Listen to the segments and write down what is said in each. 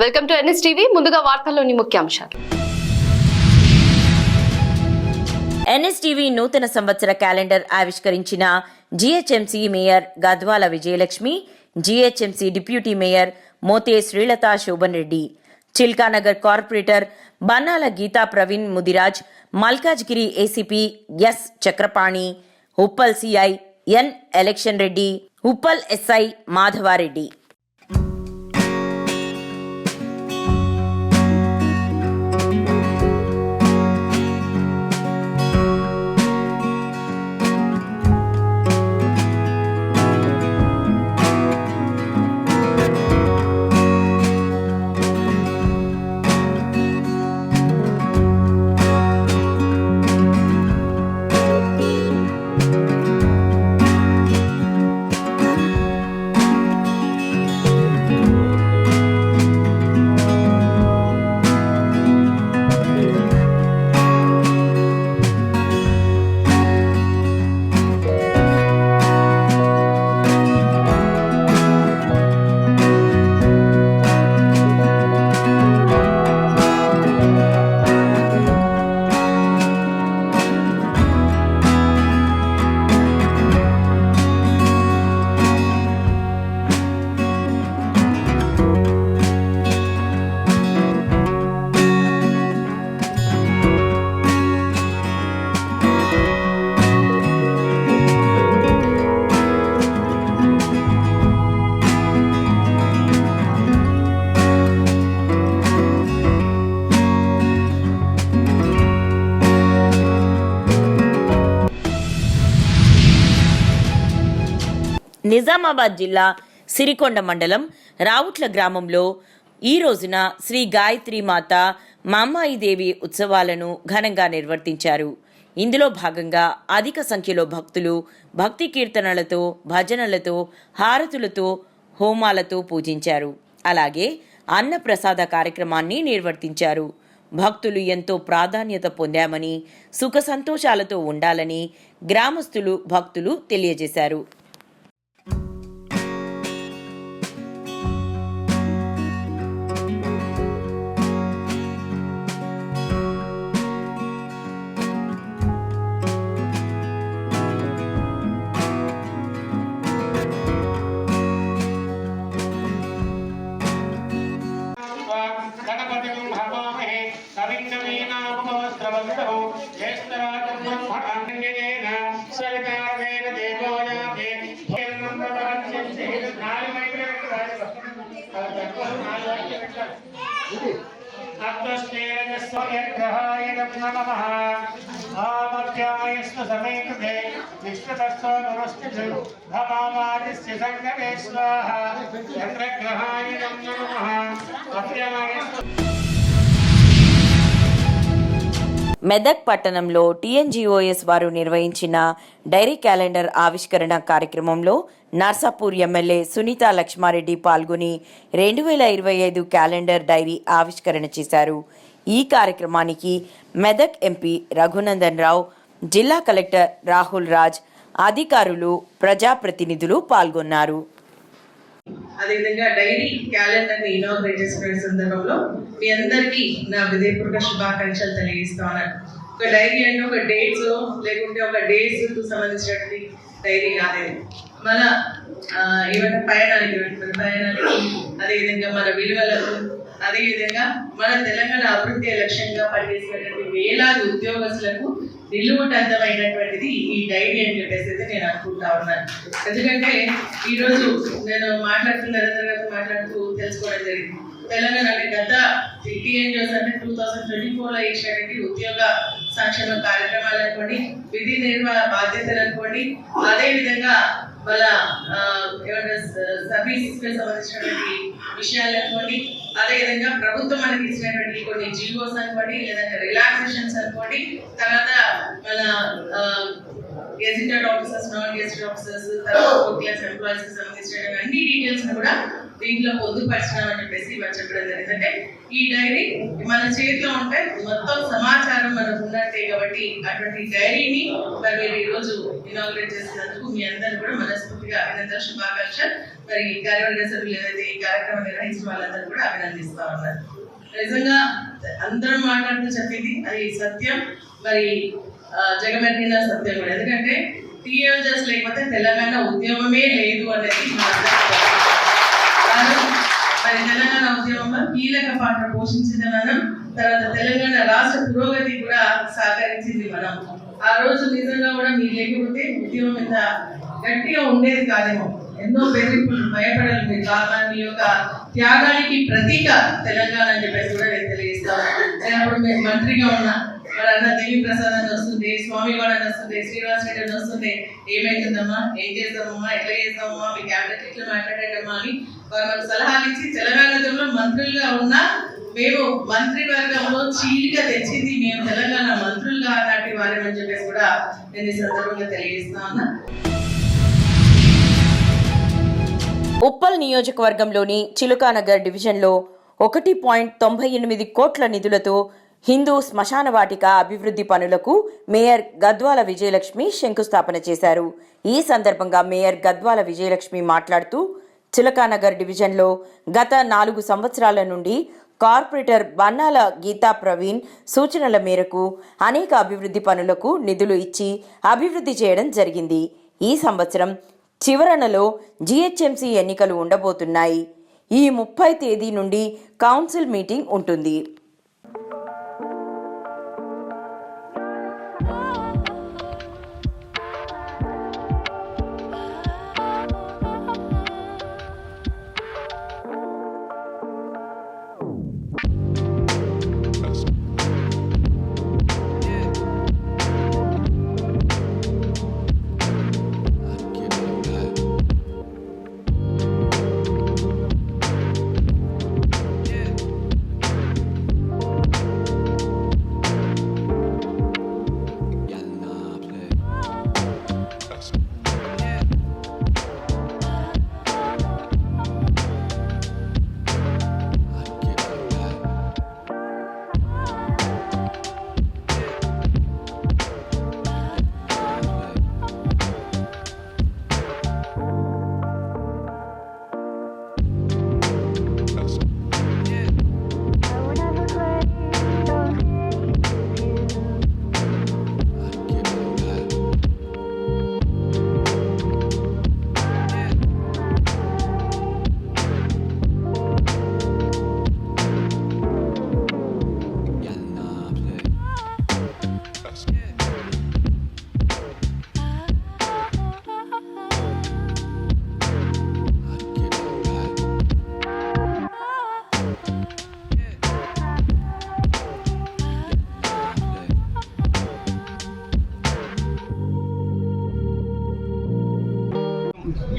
Welcome to NSTV. ముందుగా వార్తల్లోని ముఖ్యాంశాలు. ఎన్ఎస్టీవీ నూతన సంవత్సర క్యాలెండర్ ఆవిష్కరించిన GHMC mayor Gadwal Vijayalakshmi, GHMC deputy mayor Mothe Srilatha Shobhan Reddy, Chilkanagar corporator Bannala Geetha Praveen Mudiraj, Malkajgiri ACP S Chakrapani, Uppal CI N ఎలక్షన్ రెడ్డి, ఉప్పల్ ఎస్ఐ మాధవారెడ్డి. నిజామాబాద్ జిల్లా సిరికొండ మండలం రావుట్ల గ్రామంలో ఈ రోజున శ్రీ గాయత్రి మాత మామ్మాయిదేవి ఉత్సవాలను ఘనంగా నిర్వర్తించారు. ఇందులో భాగంగా అధిక సంఖ్యలో భక్తులు భక్తి కీర్తనలతో, భజనలతో, హారతులతో, హోమాలతో పూజించారు. అలాగే అన్నప్రసాద కార్యక్రమాన్ని నిర్వర్తించారు. భక్తులు ఎంతో ప్రాధాన్యత పొందామని, సుఖ సంతోషాలతో ఉండాలని గ్రామస్తులు భక్తులు తెలియజేశారు. మెదక్ పట్టణంలో టీఎన్జీఓఎస్ వారు నిర్వహించిన డైరీ క్యాలెండర్ ఆవిష్కరణ కార్యక్రమంలో నర్సాపూర్ ఎమ్మెల్యే సునీత లక్ష్మారెడ్డి పాల్గొని 2025 క్యాలెండర్ డైరీ ఆవిష్కరణ చేశారు. ఈ కార్యక్రమానికి మెదక్ ఎంపీ రఘునందన్ రావు, జిల్లా కలెక్టర్ రాహుల్ రాజ్, అధికారులు, ప్రజాప్రతినిధులు పాల్గొన్నారు. అదేవిధంగా డైరీ క్యాలెండర్ ని ఇనాగ్రేట్ చేసుకునే సందర్భంలో మీ అందరికీ నా హృదయపూర్వక శుభాకాంక్షలు తెలియజేస్తా ఉన్నాను. ఒక డైరీ అంటే ఒక డేట్స్ లేకుంటే ఒక డేస్ కు సంబంధించినటువంటి డైరీ కాలేదు. మన ఏమైనా పయనానికి అదేవిధంగా మన విలువలకు, అదేవిధంగా మన తెలంగాణ అభివృద్ధి లక్ష్యంగా పనిచేసినటువంటి వేలాది ఉద్యోగస్తులకు నిలువుటంతమైనటువంటిది ఈ డైరీ అని చెప్పేసి నేను అనుకుంటా ఉన్నాను. ఎందుకంటే ఈరోజు నేను మాట్లాడుతూ తెలుసుకోవడం జరిగింది. తెలంగాణ గత టీఎన్జిఓస్ అంటే 2024లో ఇచ్చినటువంటి ఉద్యోగ సంక్షేమ కార్యక్రమాలు అనుకోండి, విధి నిర్వహణ బాధ్యతలు అనుకోండి, అదేవిధంగా వాళ్ళ ఏమంటే సర్వీసెస్ కి సంబంధించినటువంటి విషయాలు అనుకోండి, అదేవిధంగా ప్రభుత్వం మనకి ఇచ్చినటువంటి కొన్ని జీవోస్ అనుకోండి, లేదంటే రిలాక్సేషన్స్ అనుకోండి, తర్వాత మన gazetted officers, non gazetted officers, తర్వాత క్లాస్ ఎంప్లాయీస్ కి సంబంధించిన అన్ని డీటెయిల్స్ కూడా దీంట్లో పొందుపరిచినామని చెప్పేసి చెప్పడం జరిగింది. అంటే ఈ డైరీ మన చేతిలో ఉంటే మొత్తం సమాచారం మనకు ఉన్నట్టే కాబట్టి అటువంటి డైరీని మరి మీరు ఈరోజు ఇనాగ్రేట్ చేసినందుకు మీ అందరూ కూడా మనస్ఫూర్తిగా అభినందన శుభాకాంక్షలు. మరి కార్యవర్గ సభ్యులు ఏదైతే ఈ కార్యక్రమం నిర్వహించిన వాళ్ళందరూ కూడా అభినందిస్తా ఉన్నారు. నిజంగా అందరం మాట్లాడుతూ చెప్పింది అది సత్యం, మరి జగమెరిగిన సత్యం కూడా. ఎందుకంటే టీఎంజెస్ లేకపోతే తెలంగాణ ఉద్యమమే లేదు అనేది మరి తెలంగాణ ఉద్యమంలో కీలక పాత్ర పోషించింది మనం. తర్వాత తెలంగాణ రాష్ట్ర పురోగతి కూడా సహకరించింది మనం. ఆ రోజు నిజంగా కూడా మీరు లేకపోతే ఉద్యమం ఇంత గట్టిగా ఉండేది కాదేమో. ఎన్నో బెదిరింపులు భయపడాలి మీరు కారణం మీ యొక్క త్యాగానికి ప్రతీక తెలంగాణ అని చెప్పేసి కూడా నేను తెలియజేస్తాను. నేను అప్పుడు మీరు మంత్రిగా ఉన్నా మరి అన్న దేవి ప్రసాద్ అని వస్తుంది, స్వామి గౌడ్ అని వస్తుంది, శ్రీనివాస్ రెడ్డి అని వస్తుంది. ఏమైతుందమ్మా, ఏం చేద్దామమ్మా, ఎట్లా చేద్దామమ్మా, మీ క్యాబినెట్ ఇట్లా మాట్లాడేటమ్మా అని వారు మనకు సలహాలు ఇచ్చి తెలంగాణ మంత్రులుగా ఉన్నా మేము మంత్రివర్గంలో చీలిగా తెచ్చింది మేము తెలంగాణ మంత్రులుగా నాటి వారేమని చెప్పేసి కూడా నేను ఈ సందర్భంగా తెలియజేస్తా ఉన్నా. ఉప్పల్ నియోజకవర్గంలోని చిలుకానగర్ డివిజన్లో 1.98 కోట్ల నిధులతో హిందూ శ్మశాన వాటిక అభివృద్ధి పనులకు మేయర్ గద్వాల విజయలక్ష్మి శంకుస్థాపన చేశారు. ఈ సందర్భంగా మేయర్ గద్వాల విజయలక్ష్మి మాట్లాడుతూ చిలకానగర్ డివిజన్లో గత 4 సంవత్సరాల నుండి కార్పొరేటర్ బన్నాల గీతా ప్రవీణ్ సూచనల మేరకు అనేక అభివృద్ధి పనులకు నిధులు ఇచ్చి అభివృద్ధి చేయడం జరిగింది. ఈ సంవత్సరం చివరనలో జీహెచ్ఎంసీ ఎన్నికలు ఉండబోతున్నాయి. ఈ 30 తేదీ నుండి కౌన్సిల్ మీటింగ్ ఉంటుంది.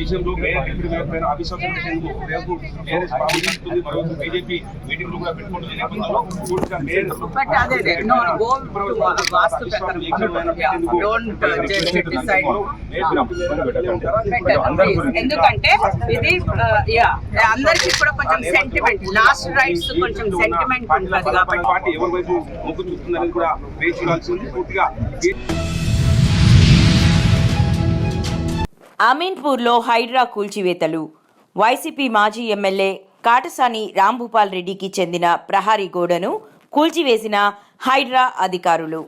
విషయంలో మేయర్ డిప్యూటీ మేయర్ పైన అవిశ్వాసం పెట్టేందుకు రేపు మేయర్ భావిస్తుంది. మరొక బీజేపీ మీటింగ్లు కూడా పెట్టుకుంటున్న నేపథ్యంలో పూర్తిగా మేయర్ ఎందుకంటే ఇది అందరికీ కూడా కొంచెం సెంటిమెంట్, లాస్ట్ రైట్స్ కొంచెం సెంటిమెంట్ ఉంటుంది కాబట్టి పార్టీ ఎవరి వైపు మొగ్గు చూస్తుందనేది కూడా వేచి చూడాల్సింది. పూర్తిగా అమీన్పూర్లో హైడ్రా కూల్చివేతలు. వైసీపీ మాజీ ఎమ్మెల్యే కాటసాని రాంభూపాల్ రెడ్డికి చెందిన ప్రహారీ గోడను కూల్చివేసిన హైడ్రా అధికారులు.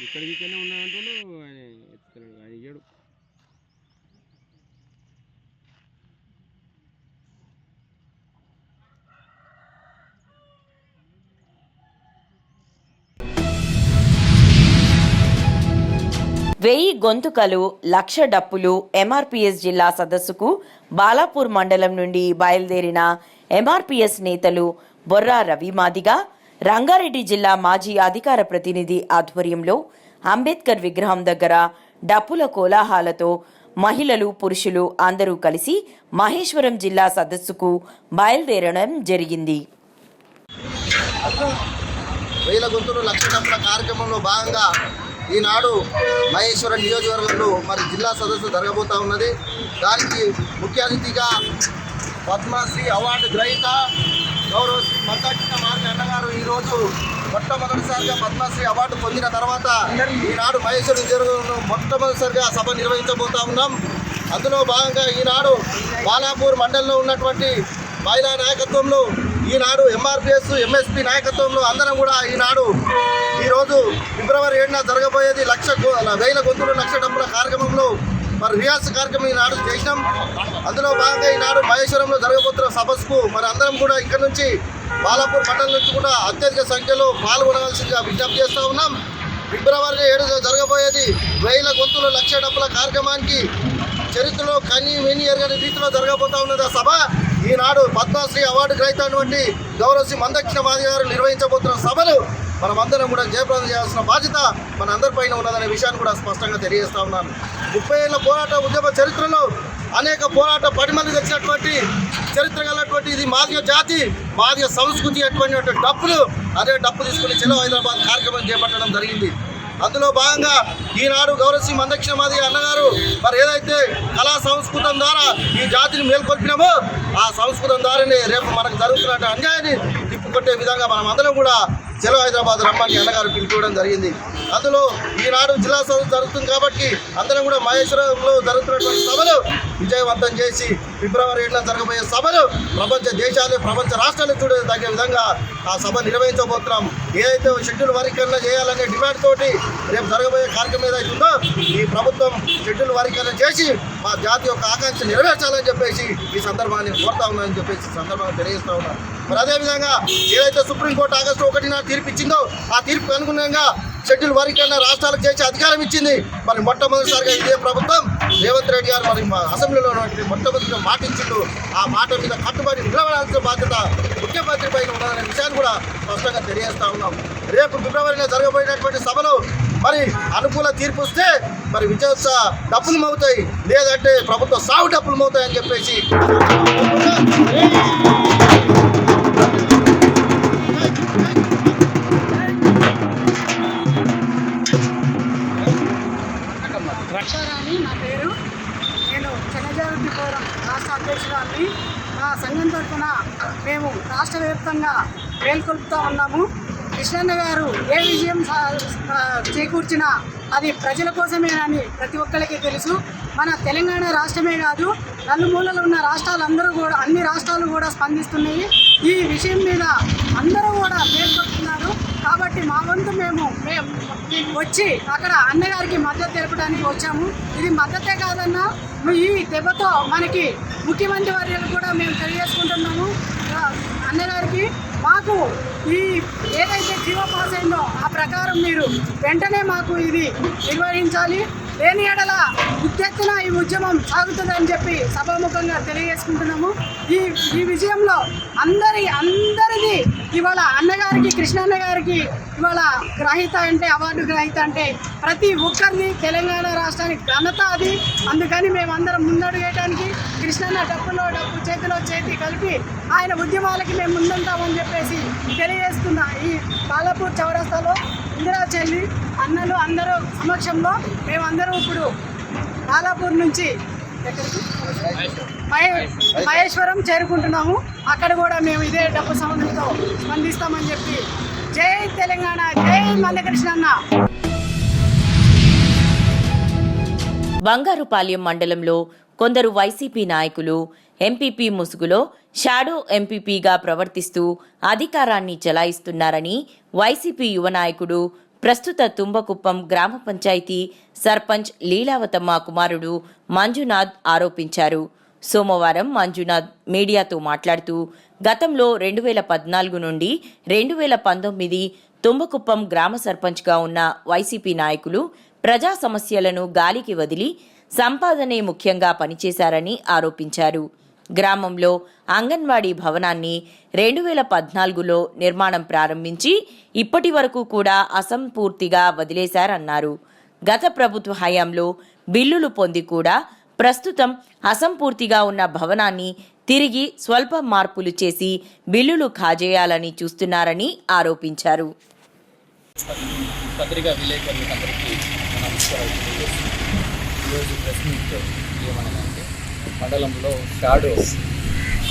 ఇక్కడికనే ఉన్నాయంటూ ఆయన ఎత్తుతాడు, ఆయన ఇయ్యాడు. వెయ్యి గొంతుకలు, 1,00,000 డప్పులు ఎంఆర్పీఎస్ జిల్లా సదస్సుకు బాలాపూర్ మండలం నుండి బయలుదేరిన ఎంఆర్పీఎస్ నేతలు బొర్రా రవి మాదిగ, రంగారెడ్డి జిల్లా మాజీ అధికార ప్రతినిధి ఆధ్వర్యంలో అంబేద్కర్ విగ్రహం దగ్గర డప్పుల కోలాహాలతో మహిళలు, పురుషులు అందరూ కలిసి మహేశ్వరం జిల్లా సదస్సుకు బయలుదేరడం జరిగింది. వేల గొంతులు లక్ష డబ్బుల కార్యక్రమంలో భాగంగా ఈనాడు మహేశ్వరం నియోజకవర్గంలో మరి జిల్లా సదస్సు జరగబోతూ ఉన్నది. దానికి ముఖ్య అతిథిగా పద్మశ్రీ అవార్డు గ్రహీత గౌరవ శ్రీ మందాకృష్ణ మాదిగ అన్నగారు ఈరోజు మొట్టమొదటిసారిగా పద్మశ్రీ అవార్డు పొందిన తర్వాత ఈనాడు మహేశ్వరం నియోజకవర్గంలో మొట్టమొదటిసారిగా సభ నిర్వహించబోతా ఉన్నాం. అందులో భాగంగా ఈనాడు బాలాపూర్ మండలంలో ఉన్నటువంటి మహిళా నాయకత్వంలో ఈనాడు ఎంఆర్పిఎస్ ఎంఎస్పి నాయకత్వంలో అందరం కూడా ఈరోజు ఫిబ్రవరి 7న జరగబోయేది 1,00,000 గొంతులు లక్ష డబ్బుల కార్యక్రమంలో మరి రిహార్సల్ కార్యక్రమం ఈనాడు చేసినాం. అందులో భాగంగా ఈనాడు మహేశ్వరంలో జరగబోతున్న సభకు మరి అందరం కూడా ఇక్కడ నుంచి బాలాపూర్ మండలం నుంచి కూడా అత్యధిక సంఖ్యలో పాల్గొనవలసిందిగా విజ్ఞప్తి చేస్తూ ఉన్నాం. ఫిబ్రవరి 7న జరగబోయేది 1,000 గొంతులు లక్ష డబ్బుల కార్యక్రమానికి చరిత్రలో కనీ విని ఎరగని రీతిలో జరగబోతా ఉన్నది ఆ సభ. ఈనాడు పద్మశ్రీ అవార్డు గ్రహీత అయినటువంటి గౌరవ శ్రీ మందాకృష్ణ మాదిగ గారు నిర్వహించబోతున్న సభలు మనమందరం కూడా జయప్రదం చేయాల్సిన బాధ్యత మన అందరిపైన ఉన్నదనే విషయాన్ని కూడా స్పష్టంగా తెలియజేస్తా ఉన్నాను. 30 ఏళ్ల పోరాట ఉద్యమ చరిత్రలో అనేక పోరాట పడిమలు తెచ్చినటువంటి చరిత్ర కలిగినటువంటి ఇది మాదిగ జాతి మాదిగ సంస్కృతి అటువంటి డప్పులు అదే డప్పు తీసుకుని చలో హైదరాబాద్ కార్యక్రమం చేపట్టడం జరిగింది. అందులో భాగంగా ఈనాడు గౌరవ శ్రీ మందాకృష్ణ మాదిగ అన్నగారు మరి ఏదైతే కళా సంస్కృతం ద్వారా ఈ జాతిని మేల్కొల్పినామో ఆ సంస్కృతం ద్వారానే రేపు మనకు జరుగుతున్న అన్యాయాన్ని తిప్పుకొట్టే విధంగా మనం అందరం కూడా చలో హైదరాబాద్ రమ్మని అన్నగారు పిలుపుకోవడం జరిగింది. అందులో ఈనాడు జిల్లా సదస్సు జరుగుతుంది కాబట్టి అందరం కూడా మహేశ్వరంలో జరుగుతున్నటువంటి సభలు విజయవంతం చేసి ఫిబ్రవరి 7న జరగబోయే సభలు ప్రపంచ దేశాలు ప్రపంచ రాష్ట్రాలు చూడదగ్గ విధంగా ఆ సభ నిర్వహించబోతున్నాం. ఏదైతే షెడ్యూల్ వర్గీకరణ చేయాలనే డిమాండ్ తోటి రేపు జరగబోయే కార్యక్రమం ఏదైతే ఉందో ఈ ప్రభుత్వం షెడ్యూల్ వర్గీకరణ చేసి మా జాతి యొక్క ఆకాంక్ష నెరవేర్చాలని చెప్పేసి ఈ సందర్భాన్ని కోరుతా ఉన్నానని చెప్పేసి సందర్భంగా తెలియజేస్తూ ఉన్నాను. మరి అదేవిధంగా ఏదైతే సుప్రీంకోర్టు ఆగస్టు 1న తీర్పు ఇచ్చిందో ఆ తీర్పుకు అనుగుణంగా షెడ్యూల్ వర్గీకరణ రాష్ట్రాలకు చేసి అధికారం ఇచ్చింది. మరి మొట్టమొదటిసారిగా ఇదే ప్రభుత్వం రేవంత్ రెడ్డి గారు మరి అసెంబ్లీలో మొట్టమొదటిగా మాటించిండు. ఆ మాట మీద కట్టుబడి నిలబడాల్సిన బాధ్యత ముఖ్యమంత్రి పైన ఉన్నదనే విషయాన్ని కూడా స్పష్టంగా తెలియజేస్తా ఉన్నాం. రేపు ఫిబ్రవరిలో జరగబోయేటటువంటి సభలో మరి అనుకూల తీర్పు వస్తే మరి విజయోత్సవ డప్పులు మవుతాయి, లేదంటే ప్రభుత్వ సాగు డప్పులు మవుతాయి అని చెప్పేసి లక్షారాణి నా పేరు. నేను చెన్నజారెడ్డి ఫోరం రాష్ట్ర అధ్యక్షురాన్ని. మా సంఘం తరఫున మేము రాష్ట్ర వ్యాప్తంగా మేల్కొల్పుతూ ఉన్నాము. కృష్ణన్న గారు ఏ విజయం చేకూర్చినా అది ప్రజల కోసమేనని ప్రతి ఒక్కరికి తెలుసు. మన తెలంగాణ రాష్ట్రమే కాదు, నలుమూలలు ఉన్న రాష్ట్రాలందరూ కూడా అన్ని రాష్ట్రాలు కూడా స్పందిస్తున్నాయి. ఈ విషయం మీద అందరూ కూడా మేల్కొల్పుతున్నారు. కాబట్టి మా వంతు మేము వచ్చి అక్కడ అన్నగారికి మద్దతు తెలపడానికి వచ్చాము. ఇది మద్దతే కాదన్నా, ఈ దెబ్బతో మనకి ముఖ్యమంత్రి వర్యులు కూడా మేము తెలియజేసుకుంటున్నాము. అన్నగారికి మాకు ఈ ఏదైతే జీవో పాస్ అయిందో ఆ ప్రకారం మీరు వెంటనే మాకు ఇది నిర్వహించాలి. లేని ఎడల ఉత్తెత్తున ఈ ఉద్యమం సాగుతుందని చెప్పి సభాముఖంగా తెలియజేసుకుంటున్నాము. ఈ విజయంలో అందరిది ఇవాళ అన్నగారికి కృష్ణన్న గారికి ఇవాళ గ్రహీత అంటే అవార్డు గ్రహీత అంటే ప్రతి ఒక్కరిది తెలంగాణ రాష్ట్రానికి ఘనత అది. అందుకని మేమందరం ముందడుగేయడానికి కృష్ణన్న డప్పులో డప్పు చేతిలో చేతి కలిపి ఆయన ఉద్యమాలకి మేము ముందుంటామని చెప్పేసి తెలియజేస్తున్నా. ఈ బాలాపూర్ చౌరస్తాలో ఇందిరా చెల్లి అన్నలు అందరూ సమక్షంలో మేమందరం ఇప్పుడు బాలాపూర్ నుంచి మహేశ్వరం చేరుకుంటున్నాము. అక్కడ కూడా మేము ఇదే డప్పు సౌండ్తో స్పందిస్తామని చెప్పి జై తెలంగాణ, జై మందకృష్ణన్న. బంగారుపాలెం మండలంలో కొందరు వైసీపీ నాయకులు ఎంపీపీ ముసుగులో షాడో ఎంపీపీగా ప్రవర్తిస్తూ అధికారాన్ని చెలాయిస్తున్నారని వైసీపీ యువ నాయకుడు, ప్రస్తుత తుంబకుప్పం గ్రామ పంచాయతీ సర్పంచ్ లీలావతమ్మ కుమారుడు మంజునాథ్ ఆరోపించారు. సోమవారం మంజునాథ్ మీడియాతో మాట్లాడుతూ గతంలో 2014 నుండి 2019 తుంబకుప్పం గ్రామ సర్పంచ్గా ఉన్న వైసీపీ నాయకులు ప్రజా సమస్యలను గాలికి వదిలి సంపాదనే ముఖ్యంగా పనిచేశారని ఆరోపించారు. గ్రామంలో అంగన్వాడీ భవనాన్ని 2014లో నిర్మాణం ప్రారంభించి ఇప్పటి వరకు కూడా అసంపూర్తిగా వదిలేశారన్నారు. గత ప్రభుత్వ హయాంలో బిల్లులు పొంది కూడా ప్రస్తుతం అసంపూర్తిగా ఉన్న భవనాన్ని తిరిగి స్వల్ప మార్పులు చేసి బిల్లులు కాజేయాలని చూస్తున్నారని ఆరోపించారు. పత్రికా విలేకరులకు అందరికీ నమస్కారం. ఈరోజు ప్రెస్ మీట్ ఏమనదంటే మండలంలో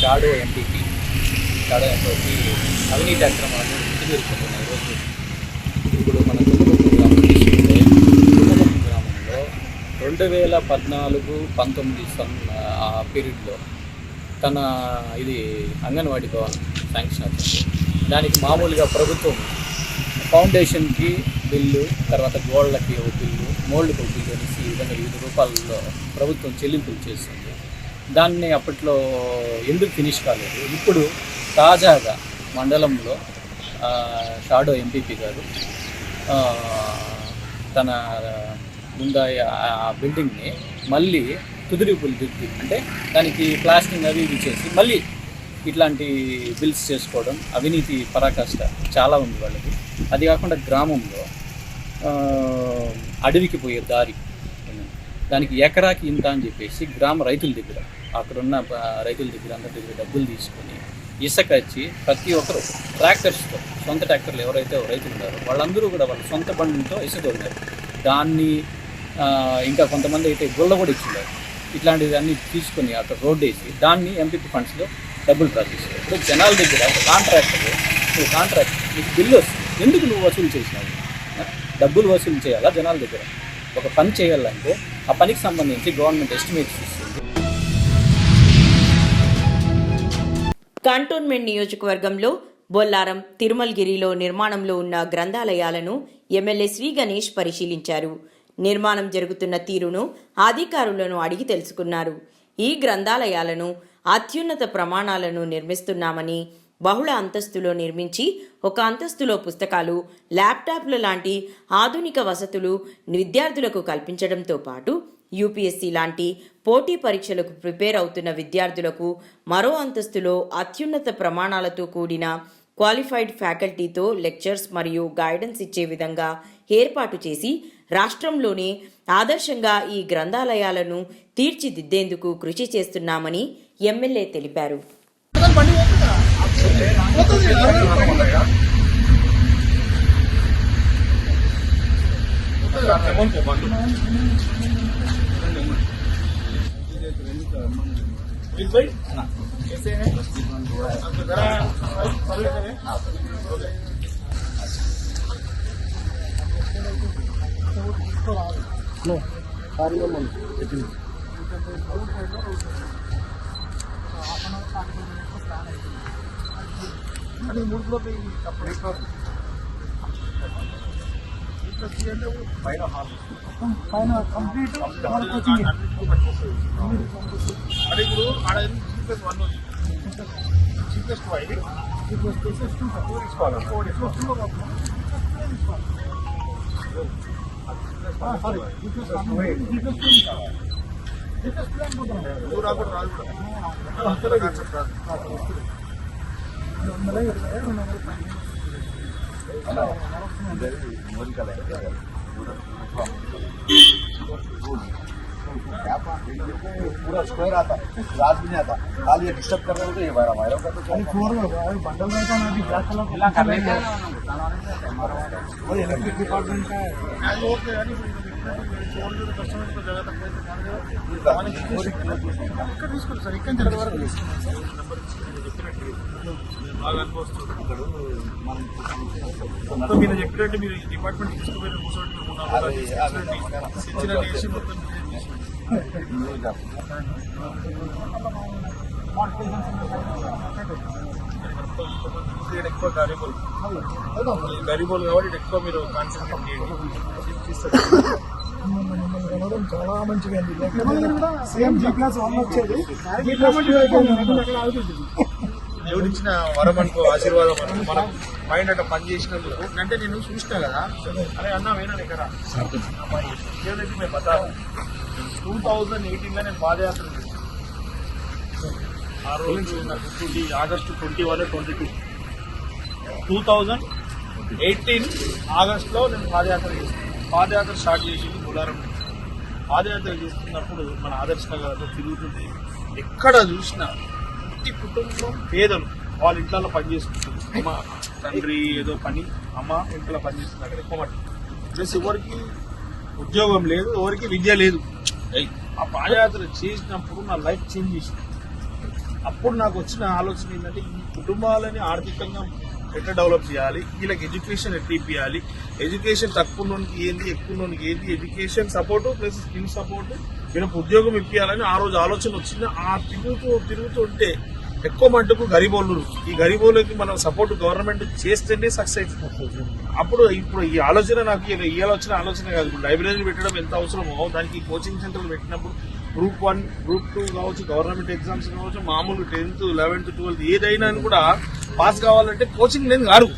షాడో ఎంపీపీ అవినీతి అక్రమాలు ఎదుర్కొంటున్నాయి. ఈరోజు ఇప్పుడు మన తుంగతుర్తి గ్రామం తీసుకుంటే తుంగతుర్తి గ్రామంలో 2014-19 ఆ పీరియడ్లో తన ఇది అంగన్వాడీ భవన్ శాంక్షన్ అవుతుంది. దానికి మామూలుగా ప్రభుత్వం ఫౌండేషన్కి బిల్లు, తర్వాత గోళ్ళకి ఒక బిల్లు, మోల్డ్కి ఒక బిల్లు అనేసి ఈ విధంగా వివిధ రూపాల్లో ప్రభుత్వం చెల్లింపులు చేస్తుంది. దాన్ని అప్పట్లో ఎందుకు ఫినిష్ కాలేదు. ఇప్పుడు తాజాగా మండలంలో షాడో ఎంపీపీ గారు తన ముందు ఆ బిల్డింగ్ని మళ్ళీ కుదిరిపులు దిద్ది, అంటే దానికి ప్లాస్టింగ్ అవి ఇవి చేసి మళ్ళీ ఇట్లాంటి బిల్స్ చేసుకోవడం అవినీతి పరాకాష్ట చాలా ఉంది వాళ్ళకి. అది కాకుండా గ్రామంలో అడవికి పోయే దారి, దానికి ఎకరాకి ఇంత అని చెప్పేసి గ్రామ రైతుల దగ్గర, అక్కడున్న రైతుల దగ్గర అందరి దగ్గర డబ్బులు తీసుకొని ఇసుక వచ్చి ప్రతి ఒక్కరు ట్రాక్టర్స్తో, సొంత ట్రాక్టర్లు ఎవరైతే రైతులు ఉన్నారో వాళ్ళందరూ కూడా వాళ్ళ సొంత బండితో ఇసుక ఉన్నారు. దాన్ని ఇంకా కొంతమంది అయితే గుళ్ళ కూడా ఇచ్చున్నారు. ఇట్లాంటివన్నీ తీసుకొని అక్కడ రోడ్డు వేసి దాన్ని ఎంపీపీ ఫండ్స్లో డబ్బులు డ్రా చేశారు. ఇప్పుడు జనాల దగ్గర ఒక కాంట్రాక్టర్ నీకు బిల్లు వస్తుంది, ఎందుకు నువ్వు వసూలు చేసినావు? డబ్బులు వసూలు చేయాలా జనాల దగ్గర? ఒక పని చేయాలంటే ఆ పనికి సంబంధించి గవర్నమెంట్ ఎస్టిమేట్స్ ఇస్తుంది. కంటోన్మెంట్ నియోజకవర్గంలో బొల్లారం, తిరుమలగిరిలో నిర్మాణంలో ఉన్న గ్రంథాలయాలను ఎమ్మెల్యే శ్రీ గణేష్ పరిశీలించారు. నిర్మాణం జరుగుతున్న తీరును అధికారులను అడిగి తెలుసుకున్నారు. ఈ గ్రంథాలయాలను అత్యున్నత ప్రమాణాలను నిర్మిస్తున్నామని, బహుళ అంతస్తులో నిర్మించి ఒక అంతస్తులో పుస్తకాలు, ల్యాప్టాప్ల లాంటి ఆధునిక వసతులు విద్యార్థులకు కల్పించడంతో పాటు యూపీఎస్సీ లాంటి పోటీ పరీక్షలకు ప్రిపేర్ అవుతున్న విద్యార్థులకు మరో అంతస్తులో అత్యున్నత ప్రమాణాలతో కూడిన క్వాలిఫైడ్ ఫ్యాకల్టీతో లెక్చర్స్ మరియు గైడెన్స్ ఇచ్చే విధంగా ఏర్పాటు చేసి రాష్ట్రంలోనే ఆదర్శంగా ఈ గ్రంథాలయాలను తీర్చిదిద్దేందుకు కృషి చేస్తున్నామని ఎమ్మెల్యే తెలిపారు. పైన కంప్లీట్ पूरा स्क्वायर आता, राज भी नहीं आता, खाली ये डिस्टर्ब कर रहे हो तो ये वायरल का तो फ्लोर में बंडल रहता है ना, अभी ब्लैक कलर हिला कर लेंगे और इलेक्ट्रिक डिपार्टमेंट का है लोग यानी कस्टमर को जगह तक తీసుకోండి సార్. ఇక్కడ జరగ వరకు బాగా అనిపిస్తుంది. మీరు చెప్పినట్టు మీరు డిపార్ట్మెంట్ తీసుకుపోయిన కూర్చోండి ఎక్కువ గరీబోలు కాబట్టి ఎక్కువ మీరు కాన్సన్ట్రేట్ చేయండి. చాలా మంచిగా సేమ్ జీ క్లాస్ వచ్చేది దేవుడు ఇచ్చిన వరం అనుకో, ఆశీర్వాదం అనుకో. మనం మైండ్ అట్లా పని చేసినందుకు అంటే నేను చూసినా కదా, అరే అన్న వేనా దగ్గర మేము బతా 2018లో నేను పాదయాత్ర చేశాను. ఆ రోజు నాకు ఆగస్టు 21-22 2018 ఆగస్టులో నేను పాదయాత్ర చేశాను. పాదయాత్ర స్టార్ట్ చేసింది బొల్లారం. పాదయాత్ర చేస్తున్నప్పుడు మన ఆదర్శ నగర్లో తిరుగుతుంది, ఎక్కడ చూసినా ప్రతి కుటుంబం పేదలు వాళ్ళ ఇంట్లో పని చేసుకుంటుంది. అమ్మ తండ్రి ఏదో పని, అమ్మ ఇంట్లో పని చేస్తుంది. అక్కడ ఎక్కువ మట్టి ప్లస్ ఎవరికి ఉద్యోగం లేదు, ఎవరికి విద్య లేదు. ఆ పాదయాత్ర చేసినప్పుడు నా లైఫ్ చేంజ్ చేసింది. అప్పుడు నాకు వచ్చిన ఆలోచన ఏంటంటే ఈ కుటుంబాలని ఆర్థికంగా ఎట్లా డెవలప్ చేయాలి, వీళ్ళకి ఎడ్యుకేషన్ ఎట్లా ఇప్పించాలి, ఎడ్యుకేషన్ తక్కువ ఉన్నోనికి ఏంది, ఎక్కువ ఉన్నోనికి ఏంది, education support plus skill support, వీళ్ళకి ఉద్యోగం ఇప్పించాలని ఆ రోజు ఆలోచన వచ్చింది. ఆ తిరుగుతూ ఉంటే ఎక్కువ మట్టుకు గరీబోళ్ళు, ఈ గరీబోళ్ళకి మనం సపోర్ట్ గవర్నమెంట్ చేస్తేనే సక్సెస్ అవుతుంది. ఇప్పుడు ఈ ఆలోచన నాకు ఈ ఆలోచన కాదు. ఇప్పుడు లైబ్రరీ పెట్టడం ఎంత అవసరమో దానికి కోచింగ్ సెంటర్లు పెట్టినప్పుడు గ్రూప్ 1, గ్రూప్ 2 కావచ్చు, గవర్నమెంట్ ఎగ్జామ్స్ కావచ్చు, మామూలు 10th, 11th, 12th ఏదైనా కూడా పాస్ కావాలంటే కోచింగ్ నేను కాదు.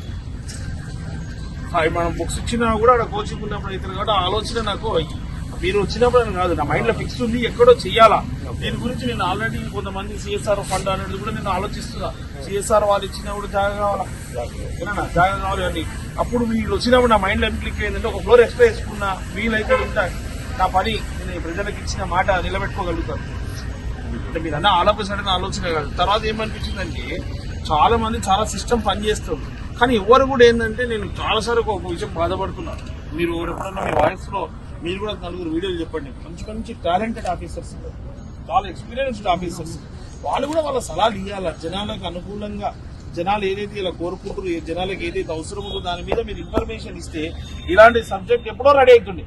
మనం బుక్స్ ఇచ్చినా కూడా అక్కడ కోచింగ్ ఉన్నప్పుడు అవుతుంది. కాబట్టి ఆ ఆలోచన నాకు మీరు వచ్చినప్పుడు అని కాదు, నా మైండ్ లో ఫిక్స్ ఉంది, ఎక్కడో చెయ్యాలా. దీని గురించి నేను ఆల్రెడీ కొంతమంది సిఎస్ఆర్ ఫండ్ అనేది కూడా నేను ఆలోచిస్తున్నా. సిఎస్ఆర్ వాళ్ళు ఇచ్చినా కూడా జాగా కావాలా, జాగా కావాలి అని. అప్పుడు వీళ్ళు వచ్చినప్పుడు నా మైండ్ లో ఏం క్లిక్ అయిందంటే ఒక ఫ్లోర్ ఎక్స్ట్రా వేసుకున్నా వీలైతే ఉంటాయి నా పని, నేను ప్రజలకు ఇచ్చిన మాట నిలబెట్టుకోగలుగుతాను. అంటే మీరు అన్న ఆలోచన కాదు. తర్వాత ఏమనిపించిందంటే చాలా మంది చాలా సిస్టమ్ పనిచేస్తుంది, కానీ ఎవరు కూడా ఏంటంటే నేను చాలాసార్లు ఒక విషయం బాధపడుతున్నాను. మీరు ఎప్పుడన్నా మీ వాయిస్ లో మీరు కూడా 4 వీడియోలు చెప్పండి. మంచి టాలెంటెడ్ ఆఫీసర్స్, చాలా ఎక్స్పీరియన్స్డ్ ఆఫీసర్స్, వాళ్ళు కూడా వాళ్ళ సలహాలు ఇవ్వాలి జనాలకు అనుకూలంగా. జనాలు ఏదైతే ఇలా కోరుకుంటారు, జనాలకు ఏదైతే అవసరం ఉందో దాని మీద మీరు ఇన్ఫర్మేషన్ ఇస్తే ఇలాంటి సబ్జెక్ట్ ఎప్పుడో రెడీ అవుతుంది.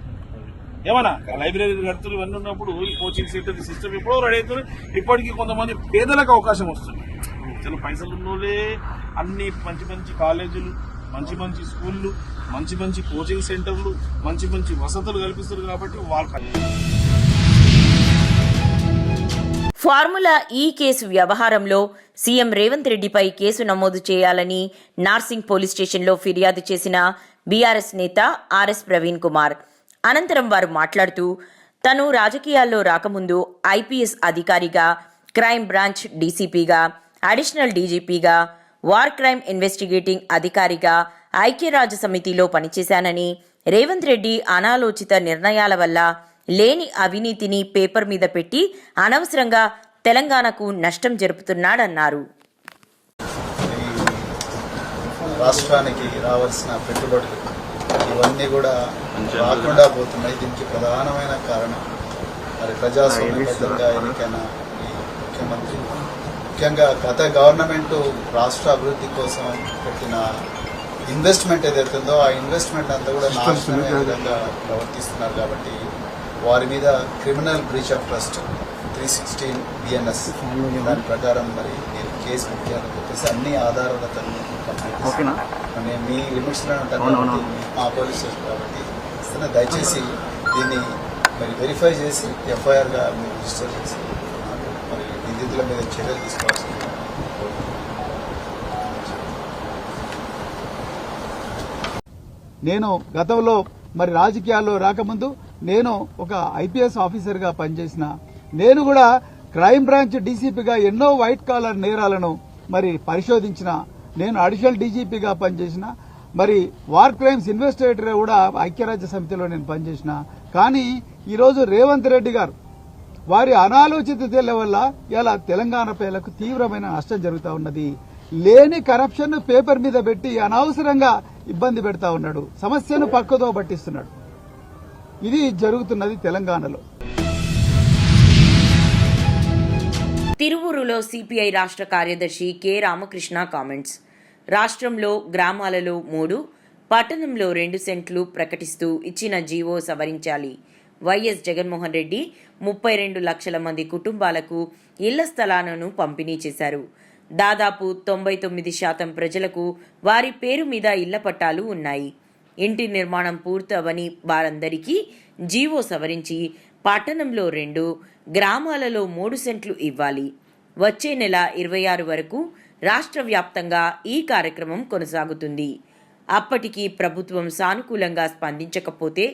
ఏమన్నా లైబ్రరీ కడుతులు ఇవన్నీ ఉన్నప్పుడు ఈ కోచింగ్ సెంటర్ సిస్టమ్ ఎప్పుడో రెడీ అవుతుంది. ఇప్పటికీ కొంతమంది పేదలకు అవకాశం వస్తుంది. చాలా పైసలు ఉన్నోళ్ళే అన్ని మంచి కాలేజీలు, మంచి స్కూళ్ళు, మంచి కోచింగ్ సెంటర్లు, మంచి వసతులు కల్పిస్తారు. కాబట్టి వాళ్ళ ఫార్ములా ఈ కేసు వ్యవహారంలో సీఎం రేవంత్ రెడ్డిపై కేసు నమోదు చేయాలని నార్సింగ్ పోలీస్ స్టేషన్లో ఫిర్యాదు చేసిన బీఆర్ఎస్ నేత ఆర్ఎస్ ప్రవీణ్ కుమార్. అనంతరం వారు మాట్లాడుతూ తను రాజకీయాల్లో రాకముందు ఐపీఎస్ అధికారిగా, క్రైమ్ బ్రాంచ్ డీసీపీగా, అడిషనల్ డీజీపీగా, వార్ క్రైమ్ ఇన్వెస్టిగేటింగ్ అధికారిగా ఐక్యరాజ్య సమితిలో పనిచేశానని, రేవంత్ రెడ్డి అనాలోచిత నిర్ణయాల వల్ల లేని అవినీతిని పేపర్ మీద పెట్టి అనవసరంగా తెలంగాణకు నష్టం జరుపుతున్నాడన్నారు. రాష్ట్రానికి రావాల్సిన పెట్టుబడులు ఇవన్నీ కూడా రాకుండా పోతున్నాయి. దీనికి ప్రధానమైన కారణం మరి ప్రజాస్వామ్యబద్ధంగా ఎన్నికైన ఈ ముఖ్యమంత్రి, ముఖ్యంగా గత గవర్నమెంట్ రాష్ట్ర అభివృద్ధి కోసం పెట్టిన ఇన్వెస్ట్మెంట్ ఏదైతే ఉందో ఆ ఇన్వెస్ట్మెంట్ అంతా కూడా నాశనమే విధంగా ప్రవర్తిస్తున్నారు. కాబట్టి వారి మీద criminal breach of trust 316 BNS దాని ప్రకారం మరి నేను కేసు పెట్టాలని చెప్పేసి అన్ని ఆధారాలతో నేను మీ లిమిట్స్లో ఉంటాను కాబట్టి మా పోలీస్ స్టేషన్ కాబట్టి ఇస్తున్నా. దయచేసి దీన్ని మరి వెరిఫై చేసి FIRగా మీరు రిజిస్టర్ చేసి మరి నిందితుల మీద చర్యలు తీసుకోవాల్సింది. నేను గతంలో మరి రాజకీయాల్లో రాకముందు నేను ఒక ఐపీఎస్ ఆఫీసర్గా పనిచేసిన, నేను కూడా క్రైమ్ బ్రాంచ్ డీసీపీగా ఎన్నో వైట్ కాలర్ నేరాలను మరి పరిశోధించిన, నేను అడిషనల్ డీజీపీగా పనిచేసిన, మరి వార్ క్రైమ్స్ ఇన్వెస్టిగేటర్ కూడా ఐక్యరాజ్య సమితిలో నేను పనిచేసిన. కానీ ఈరోజు రేవంత్ రెడ్డి గారు వారి అనాలోచిత చర్యల వల్ల ఇలా తెలంగాణ ప్రజలకు తీవ్రమైన నష్టం జరుగుతూ ఉన్నది. లేని కరప్షన్ పేపర్ మీద పెట్టి అనవసరంగా ఇబ్బంది పెడతా ఉన్నాడు, సమస్యను పక్కదో పట్టిస్తున్నాడు. ఇది జరుగుతున్నది తెలంగాణలో. తిరువూరులో సిపిఐ రాష్ట్ర కార్యదర్శి కె రామకృష్ణ కామెంట్స్. రాష్ట్రంలో గ్రామాలలో 3, పట్టణంలో 2 సెంట్లు ప్రకటిస్తూ ఇచ్చిన జీవో సవరించాలి. వైఎస్ జగన్మోహన్ రెడ్డి 32 లక్షల మంది కుటుంబాలకు ఇళ్ల స్థలాలను పంపిణీ చేశారు. దాదాపు 99% ప్రజలకు వారి పేరు మీద ఇళ్ల పట్టాలు ఉన్నాయి. ఇంటి నిర్మాణం పూర్తవని వారందరికీ జీవో సవరించి పట్టణంలో 2, గ్రామాలలో 3 సెంట్లు ఇవ్వాలి. వచ్చే నెల 26 వరకు రాష్ట్ర వ్యాప్తంగా ఈ కార్యక్రమం కొనసాగుతుంది. అప్పటికి ప్రభుత్వం సానుకూలంగా స్పందించకపోతే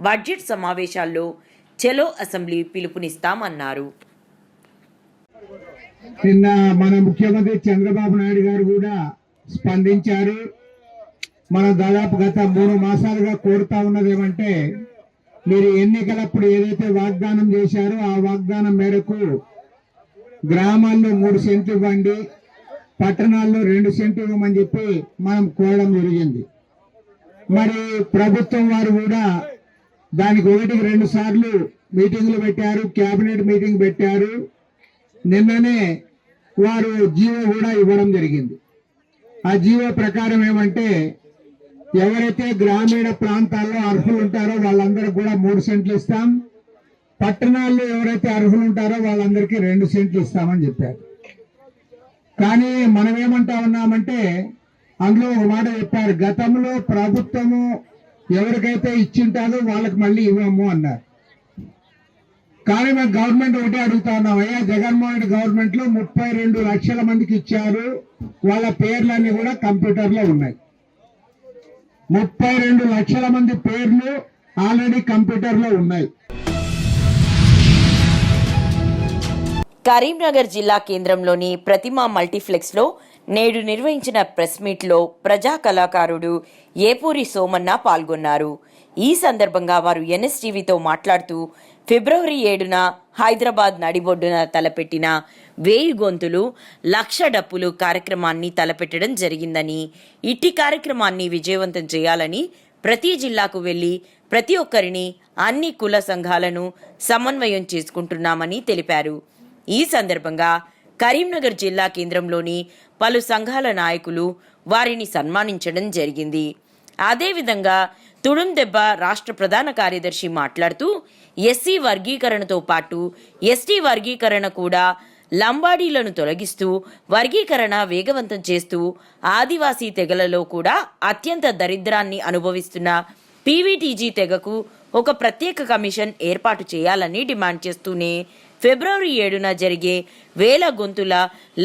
బడ్జెట్ సమావేశాల్లో చలో అసెంబ్లీ పిలుపునిస్తామన్నారు. నిన్న మన ముఖ్యమంత్రి చంద్రబాబు నాయుడు గారు కూడా స్పందించారు. మనం దాదాపు గత 3 మాసాలుగా కోరుతా ఉన్నది ఏమంటే, మీరు ఎన్నికలప్పుడు ఏదైతే వాగ్దానం చేశారో ఆ వాగ్దానం మేరకు గ్రామాల్లో 3 సెంట్లు ఇవ్వండి, పట్టణాల్లో 2 సెంట్లు ఇవ్వమని చెప్పి మనం కోరడం జరిగింది. మరి ప్రభుత్వం వారు కూడా దానికి 1-2 సార్లు మీటింగ్లు పెట్టారు, కేబినెట్ మీటింగ్ పెట్టారు. నిన్ననే వారు జీవో కూడా ఇవ్వడం జరిగింది. ఆ జీవో ప్రకారం ఏమంటే ఎవరైతే గ్రామీణ ప్రాంతాల్లో అర్హులు ఉంటారో వాళ్ళందరూ కూడా 3 సెంట్లు ఇస్తాం, పట్టణాల్లో ఎవరైతే అర్హులు ఉంటారో వాళ్ళందరికీ 2 సెంట్లు ఇస్తామని చెప్పారు. కానీ మనం ఏమంటా ఉన్నామంటే అందులో ఒక మాట చెప్పారు, గతంలో ప్రభుత్వము ఎవరికైతే ఇచ్చింటారో వాళ్ళకి మళ్ళీ ఇవ్వము అన్నారు. కానీ మేము గవర్నమెంట్ ఒకటే అడుగుతా ఉన్నాం, అయ్యా జగన్మోహన్ రెడ్డి గవర్నమెంట్ లో 32 లక్షల మందికి ఇచ్చారు, వాళ్ళ పేర్లన్నీ కూడా కంప్యూటర్లో ఉన్నాయి. 32 లక్షల మంది పేర్లు ఆల్రెడీ కంప్యూటర్లో ఉన్నాయి. కరీంనగర్ జిల్లా కేంద్రంలోని ప్రతిమా మల్టీప్లెక్స్ లో నేడు నిర్వహించిన ప్రెస్ మీట్ లో ప్రజా కళాకారుడు ఏపూరి సోమన్న పాల్గొన్నారు. ఈ సందర్భంగా వారు ఎన్ఎస్టీవీతో మాట్లాడుతూ ఫిబ్రవరి 7న హైదరాబాద్ నడిబొడ్డున తలపెట్టిన 1000 గొంతులు 1,00,000 డప్పులు కార్యక్రమాన్ని తలపెట్టడం జరిగిందని, ఇట్టి కార్యక్రమాన్ని విజయవంతం చేయాలని ప్రతి జిల్లాకు వెళ్లి ప్రతి ఒక్కరిని అన్ని కుల సంఘాలను సమన్వయం చేసుకుంటున్నామని తెలిపారు. ఈ సందర్భంగా కరీంనగర్ జిల్లా కేంద్రంలోని పలు సంఘాల నాయకులు వారిని సన్మానించడం జరిగింది. అదేవిధంగా తుడుందెబ్బ రాష్ట్ర ప్రధాన కార్యదర్శి మాట్లాడుతూ ఎస్సీ వర్గీకరణతో పాటు ఎస్టీ వర్గీకరణ కూడా లంబాడీలను తొలగిస్తూ వర్గీకరణ వేగవంతం చేస్తూ ఆదివాసీ తెగలలో కూడా అత్యంత దరిద్రాన్ని అనుభవిస్తున్న పీవీటీజీ తెగకు ఒక ప్రత్యేక కమిషన్ ఏర్పాటు చేయాలని డిమాండ్ చేస్తూనే ఫిబ్రవరి 7న జరిగే 1000 గొంతుల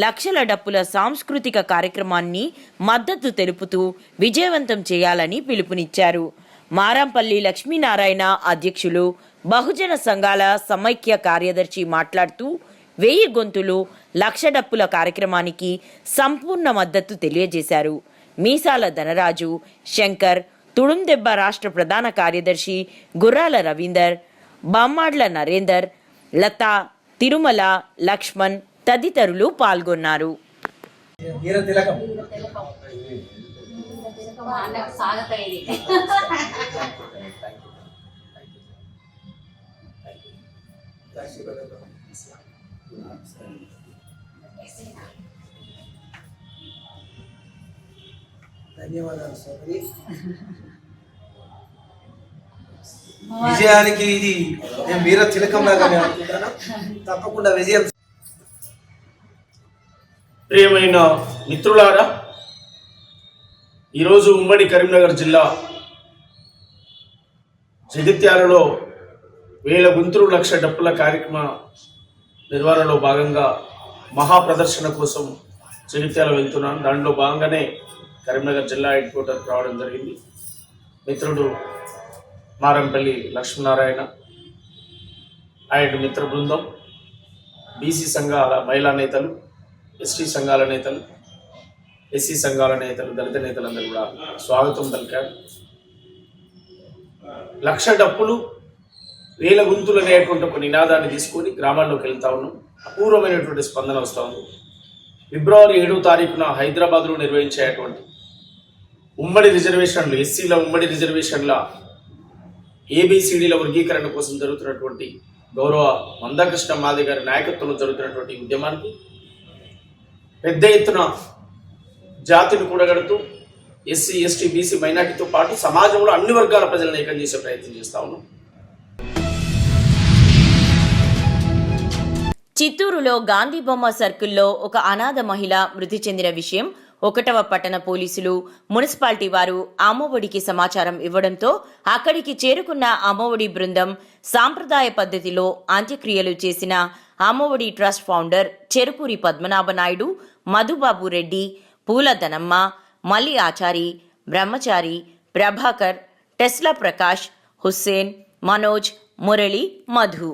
1,00,000 డప్పుల సాంస్కృతిక కార్యక్రమాన్ని మద్దతు తెలుపుతూ విజయవంతం చేయాలని పిలుపునిచ్చారు. మారంపల్లి లక్ష్మీనారాయణ అధ్యక్షులు బహుజన సంఘాల సమైక్య కార్యదర్శి మాట్లాడుతూ 1000 గొంతులు 1,00,000 డప్పుల కార్యక్రమానికి సంపూర్ణ మద్దతు తెలియజేశారు. మీసాల ధనరాజు, శంకర్, తుడుందెబ్బ రాష్ట్ర ప్రధాన కార్యదర్శి గుర్రాల రవీందర్, బామ్మాడ్ల నరేందర్, లతా, తిరుమల, లక్ష్మణ్ తదితరులు పాల్గొన్నారు. ధన్యవాదాలు సోదరి. విజయానికి ఇది నేను వీర తిలకం లాగానే అనుకుంటాను. తప్పకుండా విజయం. ప్రియమైన మిత్రులారా, ఈరోజు ఉమ్మడి కరీంనగర్ జిల్లా జగిత్యాలలో 1000 గొంతులు 1,00,000 డప్పుల కార్యక్రమ నిర్వహణలో భాగంగా మహాప్రదర్శన కోసం జగిత్యాల వెళ్తున్నాను. దాంట్లో భాగంగానే కరీంనగర్ జిల్లా హెడ్ క్వార్టర్కి రావడం జరిగింది. మిత్రుడు మారంపల్లి లక్ష్మీనారాయణ అండ్ మిత్ర బృందం, బీసీ సంఘాల మహిళా నేతలు, ఎస్టీ సంఘాల నేతలు, ఎస్సీ సంఘాల నేతలు, దళిత నేతలందరూ కూడా స్వాగతం పలికారు. 1,00,000 డప్పులు 1000 గొంతులు అనేటువంటి ఒక నినాదాన్ని తీసుకొని గ్రామాల్లోకి వెళ్తా ఉన్నాం. అపూర్వమైనటువంటి స్పందన వస్తూ ఉంది. ఫిబ్రవరి 7వ తారీఖున హైదరాబాద్లో నిర్వహించేటువంటి ఉమ్మడి రిజర్వేషన్లు, ఎస్సీల ఉమ్మడి రిజర్వేషన్ల ఏబిసిడీల వర్గీకరణ కోసం జరుగుతున్నటువంటి గౌరవ మందాకృష్ణ మాది గారి నాయకత్వంలో జరుగుతున్నటువంటి ఉద్యమానికి పెద్ద ఎత్తున జాతిని కూడగడుతూ ఎస్సీ, ఎస్టీ, బీసీ, మైనార్టీతో పాటు సమాజంలో అన్ని వర్గాల ప్రజలను ఏకం చేసే ప్రయత్నం చేస్తా ఉన్నాం. చిత్తూరులో గాంధీ బొమ్మ సర్కిల్లో ఒక అనాథ మహిళ మృతి చెందిన విషయం 1వ పట్టణ పోలీసులు, మున్సిపాలిటీ వారు అమ్మఒడికి సమాచారం ఇవ్వడంతో అక్కడికి చేరుకున్న అమ్మఒడి బృందం సాంప్రదాయ పద్ధతిలో అంత్యక్రియలు చేసిన అమ్మఒడి ట్రస్ట్ ఫౌండర్ చెరుకూరి పద్మనాభ నాయుడు, మధుబాబు రెడ్డి, పూల ధనమ్మ, మల్లి ఆచారి, బ్రహ్మచారి, ప్రభాకర్, టెస్లా ప్రకాష్, హుస్సేన్, మనోజ్, మురళి, మధు.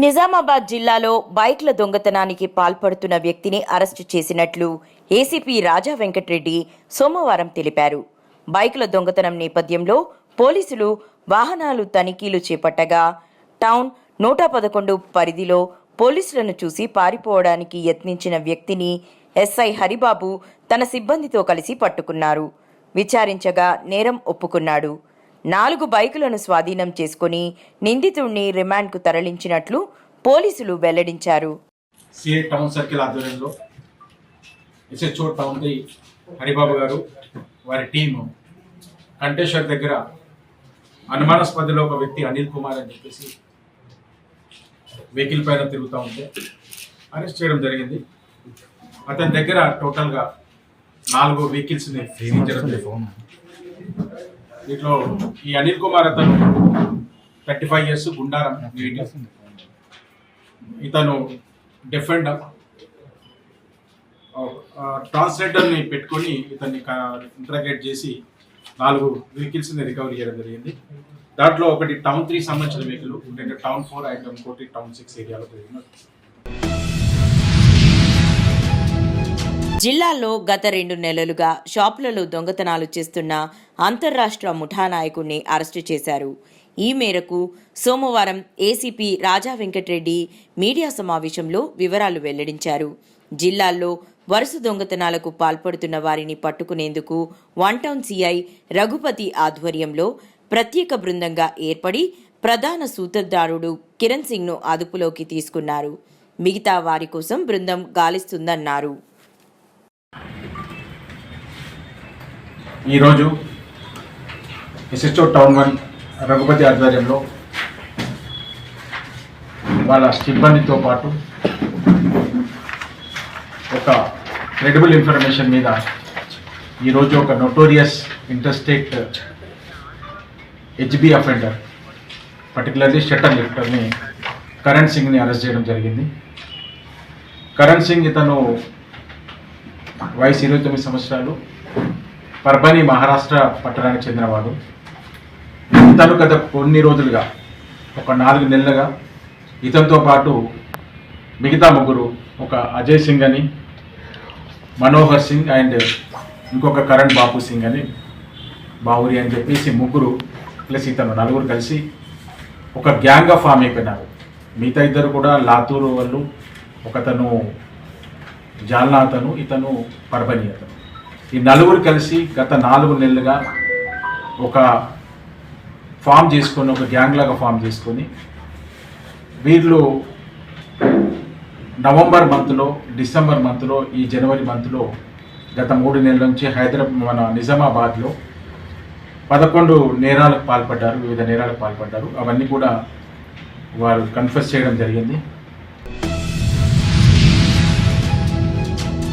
నిజామాబాద్ జిల్లాలో బైక్ల దొంగతనానికి పాల్పడుతున్న వ్యక్తిని అరెస్టు చేసినట్లు ఏసీపీ రాజా వెంకట్రెడ్డి సోమవారం తెలిపారు. బైక్ల దొంగతనం నేపథ్యంలో పోలీసులు వాహనాలు తనిఖీలు చేపట్టగా టౌన్ 111 పరిధిలో పోలీసులను చూసి పారిపోవడానికి యత్నించిన వ్యక్తిని ఎస్ఐ హరిబాబు తన సిబ్బందితో కలిసి పట్టుకున్నారు. విచారించగా నేరం ఒప్పుకున్నాడు. 4 బైకులను స్వాధీనం చేసుకుని నిందితుడిని రిమాండ్కు తరలించినట్లు పోలీసులు వెల్లడించారు. సిఐ టౌన్ సర్కిల్ ఆధ్వర్యంలో ఎస్హెచ్ఓ టౌన్ హరిబాబు గారు వారి టీము కంటేశ్వర్ దగ్గర అనుమానాస్పదలో ఒక వ్యక్తి అనిల్ కుమార్ అని చెప్పేసి వెహికల్ పైన తిరుగుతూ ఉంటే అరెస్ట్ చేయడం జరిగింది. అతని దగ్గర టోటల్గా 4 వెహికల్స్ని సీజ్ చేయడం. దీంట్లో ఈ అనిల్ కుమార్ అతను 35 years గుండారం నేటివ్. ఇతను డిఫెండర్ ట్రాన్స్లేటర్ని పెట్టుకొని ఇతన్ని ఇంటరాగేట్ చేసి 4 వెహికల్స్ని రికవరీ చేయడం జరిగింది. దాంట్లో ఒకటి టౌన్ 3 సంబంధించిన వెహికల్, రెండు టౌన్ 4 అండ్ ఇంకోటి టౌన్ 6 ఏరియాలో జరిగిన. జిల్లాలో గత 2 నెలలుగా షాపులలో దొంగతనాలు చేస్తున్న అంతర్రాష్ట్ర ముఠా నాయకుడిని అరెస్టు చేశారు. ఈ మేరకు సోమవారం ఏసీపీ రాజా వెంకట్రెడ్డి మీడియా సమావేశంలో వివరాలు వెల్లడించారు. జిల్లాల్లో వరుస దొంగతనాలకు పాల్పడుతున్న వారిని పట్టుకునేందుకు 1 టౌన్ సిఐ రఘుపతి ఆధ్వర్యంలో ప్రత్యేక బృందంగా ఏర్పడి ప్రధాన సూత్రధారుడు కిరణ్ సింగ్ను అదుపులోకి తీసుకున్నారు. మిగతా వారి కోసం బృందం గాలిస్తుందన్నారు. ఈరోజు ఎస్హెచ్ఓ టౌన్ 1 రఘుపతి ఆధ్వర్యంలో వాళ్ళ సిబ్బందితో పాటు ఒక క్రెడిబుల్ ఇన్ఫర్మేషన్ మీద ఈరోజు ఒక notorious interstate HB offender, particularly shutter లిఫ్టర్ని కరణ్ సింగ్ని అరెస్ట్ చేయడం జరిగింది. కరణ్ సింగ్ ఇతను వయసు 29 సంవత్సరాలు, పర్బని మహారాష్ట్ర పట్టణానికి చెందినవాడు. ఇతను గత కొన్ని రోజులుగా ఒక 4 నెలలుగా ఇతనితో పాటు మిగతా 3 ఒక అజయ్ సింగ్ అని, మనోహర్ సింగ్ అండ్ ఇంకొక కరణ్ బాబు సింగ్ అని, బావురి అని చెప్పేసి 3 ప్లస్ ఇతను 4 కలిసి ఒక గ్యాంగ్గా ఫామ్ అయిపోయినారు. మిగతా 2 కూడా లాతూరు వాళ్ళు, ఒకతను జాల్నా అతను, ఇతను పర్బని అతను. ఈ 4 కలిసి గత 4 నెలలుగా ఒక ఫామ్ చేసుకొని, ఒక గ్యాంగ్ లాగా ఫామ్ చేసుకొని వీళ్ళు నవంబర్ మంత్లో, డిసెంబర్ మంత్లో, ఈ జనవరి మంత్లో గత 3 నెలల నుంచి మన నిజామాబాద్లో 11 నేరాలకు పాల్పడ్డారు, వివిధ నేరాలకు పాల్పడ్డారు. అవన్నీ కూడా వారు కన్ఫెస్ చేయడం జరిగింది.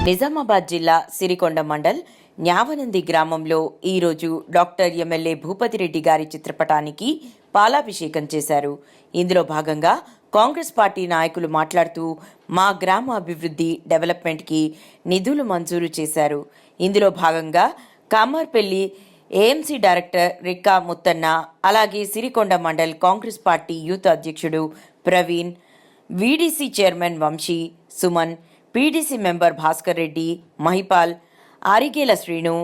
నిజామాబాద్ జిల్లా సిరికొండ మండల్ న్యావనంది గ్రామంలో ఈరోజు డాక్టర్ ఎమ్మెల్యే భూపతిరెడ్డి గారి చిత్రపటానికి పాలాభిషేకం చేశారు. ఇందులో భాగంగా కాంగ్రెస్ పార్టీ నాయకులు మాట్లాడుతూ మా గ్రామ అభివృద్ధి డెవలప్మెంట్కి నిధులు మంజూరు చేశారు. ఇందులో భాగంగా కామార్పల్లి ఏఎంసీ డైరెక్టర్ రిక్కా ముత్తన్న, అలాగే Sirikonda mandal Congress party youth అధ్యక్షుడు Praveen, VDC chairman Vamshi, Suman, PDC member Bhaskar Reddy, Mahipal, Arigela Srinu,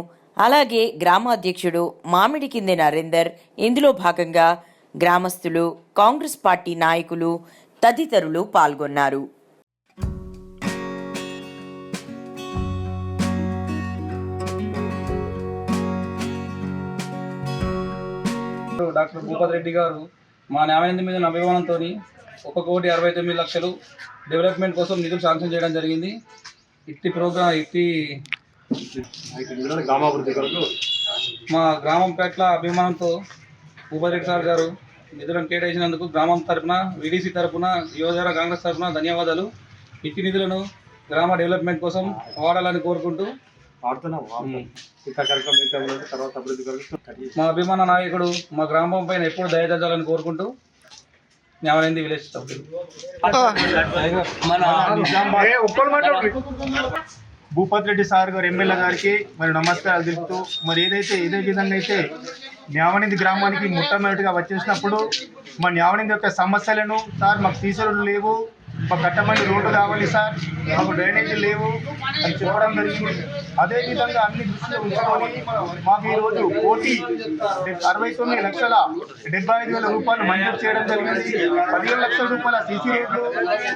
అలాగే గ్రామాధ్యక్షుడు మామిడికింది నరేందర్, ఇందులో భాగంగా గ్రామస్తులు, కాంగ్రెస్ పార్టీ నాయకులు తదితరులు పాల్గొన్నారు. డాక్టర్ భూపతి రెడ్డి గారు మా న్యాయనిధి మీద అభిమానంతో 1,69,00,000 డెవలప్మెంట్ కోసం నిధులు శాంక్షన్ చేయడం జరిగింది. మా గ్రామం పట్ల అభిమానంతో భూపతి రెడ్డి సార్ గారు నిధులను కేటాయించినందుకు గ్రామం తరఫున, వీడీసీ తరఫున, యువజన కాంగ్రెస్ తరఫున ధన్యవాదాలు. ఇట్టి నిధులను గ్రామ డెవలప్మెంట్ కోసం వాడాలని కోరుకుంటూ మా అభిమాన నాయకుడు మా గ్రామం పైన ఎప్పుడు దయదల్చాలని కోరుకుంటూ న్యాయనిధి విలేజ్ భూపతి రెడ్డి సార్ గారు ఎమ్మెల్యే గారికి మరి నమస్కారాలు తెలుపుతూ, మరి ఇదే విధంగా అయితే న్యావనిధి గ్రామానికి మొట్టమొదటిగా వచ్చేసినప్పుడు మా న్యావనిధి యొక్క సమస్యలను, సార్ మాకు సీసీలు లేవు, మాకు కట్టమని రోడ్డు కావాలి సార్, మాకు డ్రైనేజీ లేవు అని చెప్పడం జరిగింది. అదేవిధంగా అన్ని దృష్టిలో ఉంచుకొని మాకు ఈరోజు 1,69,75,000 రూపాయలు మంజూరు చేయడం జరిగింది. 15 లక్షల రూపాయల సీసీ రోడ్లు,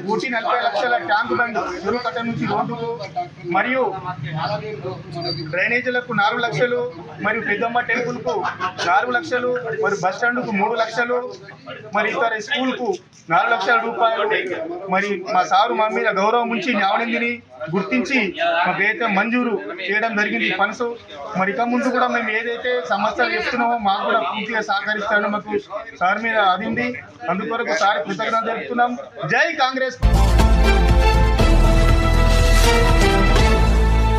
40 లక్షల ట్యాంక్ బండ్ చెరువు కట్ట నుంచి రోడ్డుకు, మరియు డ్రైనేజీలకు 4 లక్షలు, మరియు పెద్దమ్మ టెంపుల్కు 4 లక్షలు, మరి బస్ స్టాండ్కు 3 లక్షలు, మరి ఇతర స్కూల్కు 4 లక్షల రూపాయలు. మరి మా సారు మా మీద గౌరవం ఉంచి న్యాయనిధిని గుర్తించి మాకైతే మంజూరు చేయడం జరిగింది ఫండ్స్. మరి ఇక ముందు కూడా మేము ఏదైతే సమస్యలు చెప్తున్నామో మాకు కూడా పూర్తిగా సహకరిస్తాను. మాకు సార్ మీద అది ఉంది, అందుకొరకు సార్ కృతజ్ఞతలు తెలుపుతున్నాం. జై కాంగ్రెస్.